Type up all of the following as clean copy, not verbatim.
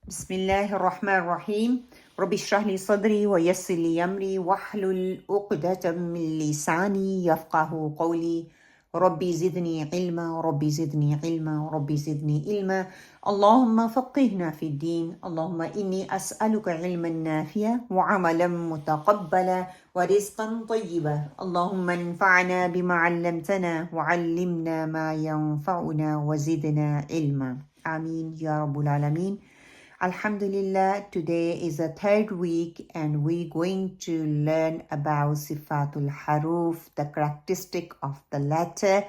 بسم الله الرحمن الرحيم رب اشرح لي صدري ويسر لي أمري واحلل عقدة من لساني يفقه قولي ربي زدني علما ربي زدني علما ربي زدني علما اللهم فقهنا في الدين اللهم إني أسألك علما نافعا وعملا متقبلا ورزقا طيبا اللهم انفعنا بما علمتنا وعلمنا ما ينفعنا وزدنا علما آمين يا رب العالمين. Alhamdulillah, today is the third week and we're going to learn about Sifatul Haroof, the characteristic of the letter.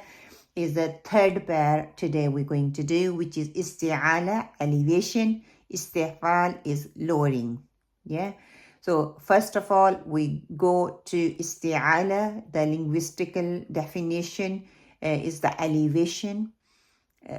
Is the third pair today we're going to do, which is Isti'ala, elevation, Istifaal is lowering. Yeah. So first of all, we go to Isti'ala, the linguistical definition is the elevation.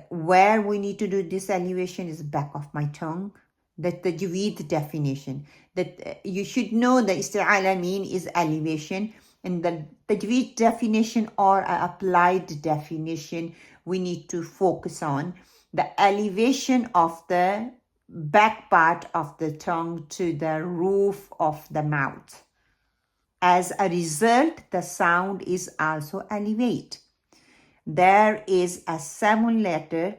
Where we need to do this elevation is back of my tongue. That the tajweed definition. That you should know the isti'ala mean is elevation. And the tajweed definition or applied definition we need to focus on. The elevation of the back part of the tongue to the roof of the mouth. As a result, the sound is also elevate. There is a 7 letter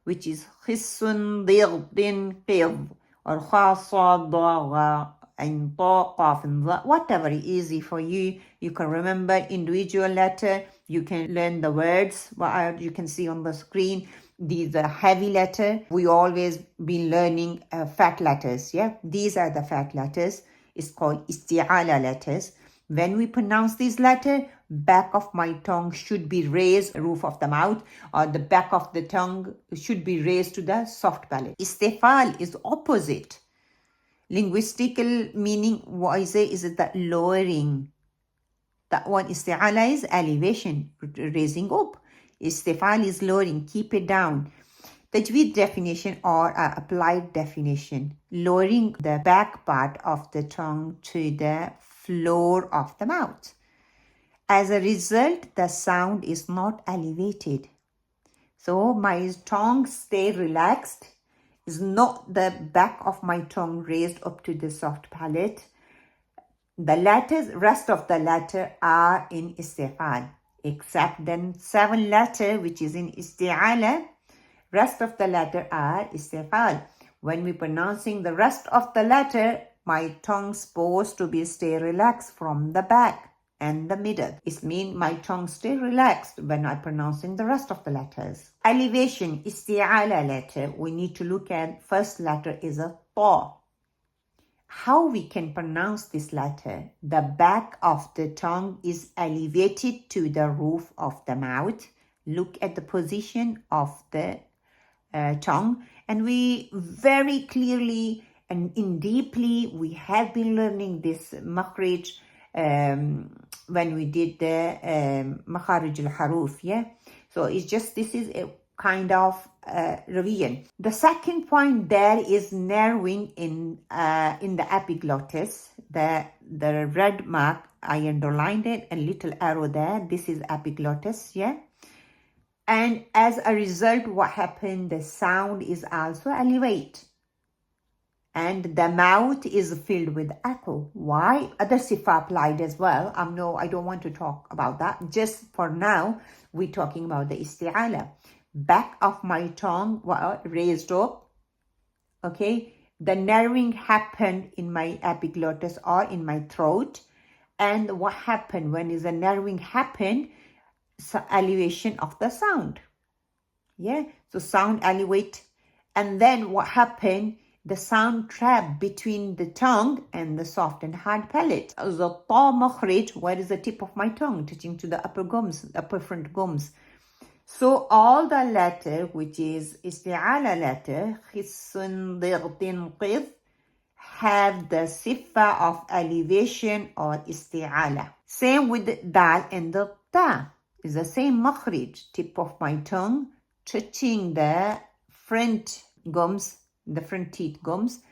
which is Hissun Din Qid or Khasa Daga and whatever is easy for you. You can remember individual letter. You can learn the words what you can see on the screen. These are heavy letter. We always been learning fat letters. Yeah, these are the fat letters. It's called isti'ala letters. When we pronounce this letter, back of my tongue should be raised, roof of the mouth, or the back of the tongue should be raised to the soft palate. Istifaal is opposite. Linguistical meaning, what I say is that lowering. That one, isti'ala is elevation, raising up. Istifaal is lowering, keep it down. Tajweed definition or applied definition, lowering the back part of the tongue to the floor of the mouth. As a result, the sound is not elevated. So my tongue stay relaxed. Is not the back of my tongue raised up to the soft palate. The letters, rest of the letter are in istifaal, except then 7 letter which is in isti'ala. Rest of the letter are istifaal. When we pronouncing the rest of the letter, my tongue supposed to be stay relaxed from the back and the middle. It means my tongue stay relaxed when I'm pronouncing the rest of the letters. Elevation, isti'ala letter, we need to look at first letter is a ta. How we can pronounce this letter? The back of the tongue is elevated to the roof of the mouth. Look at the position of the tongue, and we very clearly and in deeply we have been learning this makhrij when we did the makharij al-haroof. Yeah, so it's just this is a kind of revision. The second point, there is narrowing in the epiglottis. The red mark I underlined it, a little arrow there. This is epiglottis. Yeah. And as a result, what happened? The sound is also elevate. And the mouth is filled with echo. Why? Other sifa applied as well. I don't want to talk about that. Just for now, we're talking about the isti'ala. Back of my tongue raised up. Okay. The narrowing happened in my epiglottis or in my throat. And what happened when is the narrowing happened? So elevation of the sound. Yeah, so sound elevate, and then what happened? The sound trap between the tongue and the soft and hard palate. The ta makhrij, where is the tip of my tongue touching to the upper gums, upper front gums. So all the letter which is isti'ala letter, Hissun Din Qid, have the sifa of elevation or isti'ala. Same with the dal and the ta. Is the same makhrij, tip of my tongue touching the front gums, the front teeth gums.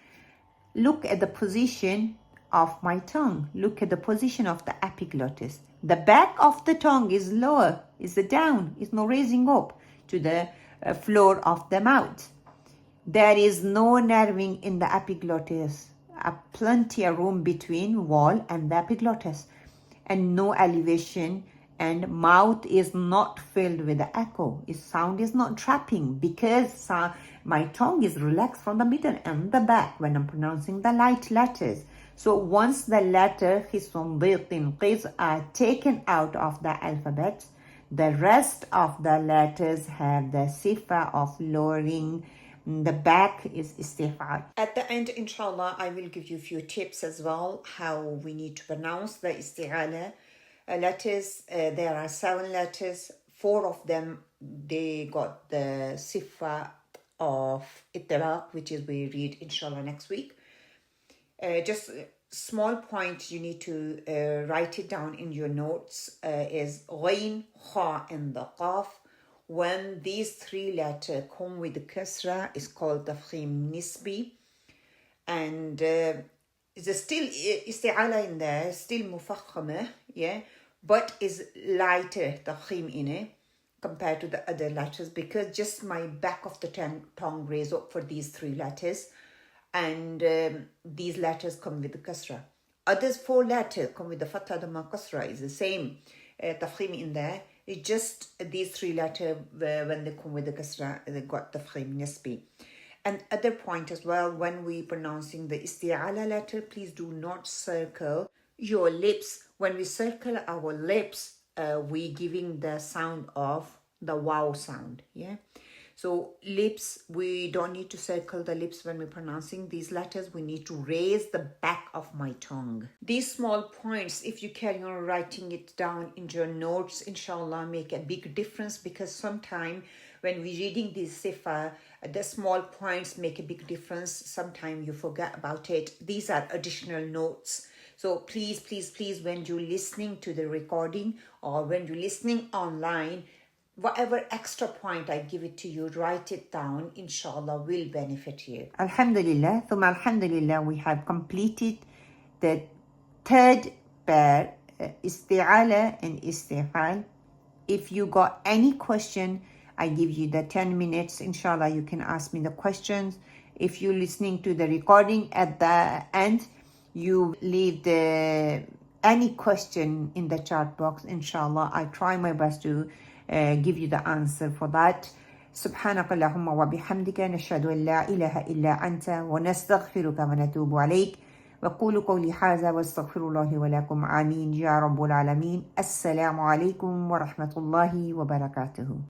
Look at the position of my tongue. Look at the position of the epiglottis. The back of the tongue is lower, is down, is not raising up to the floor of the mouth. There is no nerving in the epiglottis. Plenty of room between wall and the epiglottis, and no elevation, and mouth is not filled with the echo. Its sound is not trapping because my tongue is relaxed from the middle and the back when I'm pronouncing the light letters. So once the letter qiz are taken out of the alphabet, the rest of the letters have the sifa of lowering. The back is Istifaat. At the end, inshallah, I will give you a few tips as well how we need to pronounce the isti'ala letters. There are 7 letters. 4 of them, they got the sifa of itlaq, which is we read inshallah next week. Just small point you need to write it down in your notes is ghain, kha, and the qaf. When these 3 letters come with the kasra, it's called tafkhim nisbi. And there's still isti'ala in there, still mufakhama, yeah, but is lighter tafkhim in it compared to the other letters, because just my back of the tongue raise up for these 3 letters, and these letters come with the kasra. Others 4 letters come with the fatha, dhamma, kasra, is the same tafkhim in there. It's just these 3 letters, when they come with the kasra, they got tafkhim nisbi. And other point as well, when we pronouncing the isti'ala letter, please do not circle your lips. When we circle our lips, we giving the sound of the wow sound, yeah. So lips, we don't need to circle the lips when we're pronouncing these letters. We need to raise the back of my tongue. These small points, if you carry on writing it down in your notes, inshallah, make a big difference, because sometimes when we're reading this sifa, the small points make a big difference. Sometimes you forget about it. These are additional notes. So please, please, please, when you're listening to the recording or when you're listening online, whatever extra point I give it to you, write it down, inshallah, will benefit you. Alhamdulillah, thumma alhamdulillah, we have completed the 3rd pair, isti'ala and istifaal. If you got any question, I give you the 10 minutes, inshallah, you can ask me the questions. If you're listening to the recording at the end, you leave any question in the chat box, inshallah. I try my best to give you the answer for that. سبحانك اللهم وبحمدك نشهد أن لا إله إلا أنت ونستغفرك ونتوب عليك وقولوا قولي هذا واستغفر الله ولكم آمين يا رب العالمين. السلام عليكم ورحمة الله وبركاته.